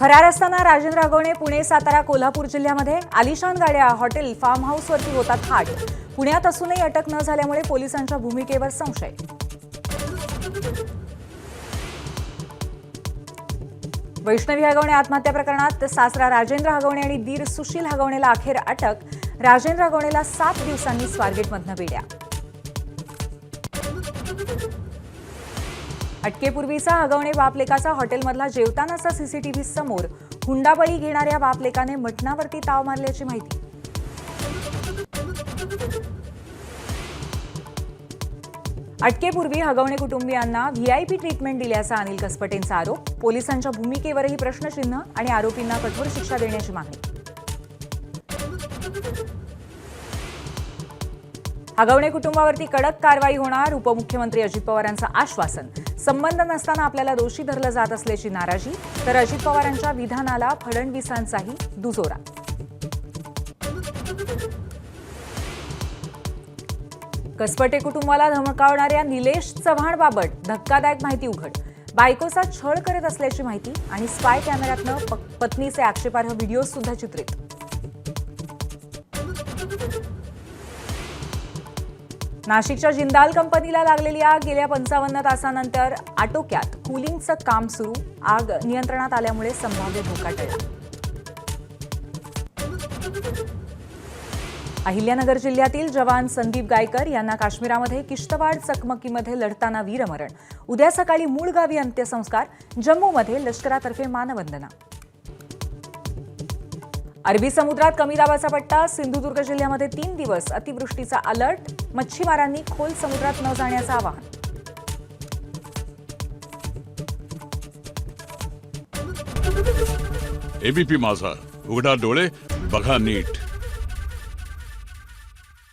फरार असताना राजेंद्र हगवणे पुणे, सातारा, कोल्हापूर जिल्ह्यामध्ये आलिशान गाड्या, हॉटेल, फार्म हाऊसवरती होतात थाट. पुण्यात असूनही अटक न झाल्यामुळे पोलिसांच्या भूमिकेवर संशय. वैष्णवी हगवणे आत्महत्या प्रकरणात सासरा राजेंद्र हगवणे आणि दीर सुशील हगवणेला अखेर अटक. राजेंद्र हगवणेला 7 दिवसांनी स्वारगेटमधनं बेड्या. अटकेपूर्वीचा हगवणे बापलेकाचा हॉटेलमधला जेवतानाचा सीसीटीव्ही समोर. हुंडाबळी घेणाऱ्या बापलेकाने मटणावरती ताव मारल्याची माहिती. अटकेपूर्वी हगवणे कुटुंबियांना व्हीआयपी ट्रीटमेंट दिल्याचा अनिल कसपटेंचा आरोप. पोलिसांच्या भूमिकेवरही प्रश्नचिन्ह आणि आरोपींना कठोर शिक्षा देण्याची मागणी. हगवणे कुटुंबावरती कडक कारवाई होणार. उपमुख्यमंत्री अजित पवारांचं आश्वासन. संबंध नसताना आपल्याला दोषी धरलं जात असल्याची नाराजी. तर अजित पवारांच्या विधानाला फडणवीसांचाही दुजोरा. कसपटे कुटुंबाला धमकावणाऱ्या निलेश चव्हाणबाबत धक्कादायक माहिती उघड. बायकोचा छळ करत असल्याची माहिती आणि स्पाय कॅमेऱ्यातनं पत्नीचे आक्षेपार्ह व्हिडिओ सुद्धा चित्रित. नाशिकच्या जिंदाल कंपनीला लागलेली आग गेल्या 55 तासानंतर आटोक्यात. कूलिंगचं काम सुरू. आग नियंत्रणात आल्यामुळे संभाव्य धोका टळला. अहिल्यानगर जिल्ह्यातील जवान संदीप गायकर यांना काश्मीरामध्ये किश्तवाड चकमकीमध्ये लढताना वीरमरण. उद्या सकाळी मूळ गावी अंत्यसंस्कार. जम्मूमध्ये लष्करातर्फे मानवंदना. अरबी समुद्रात कमी दाबाचा पट्टा. सिंधुदुर्ग जिल्ह्यामध्ये 3 दिवस अतिवृष्टीचा अलर्ट. मच्छीमारांनी खोल समुद्रात न जाण्याचं आवाहन. एबीपी माझा, उघडा डोळे बघा नीट.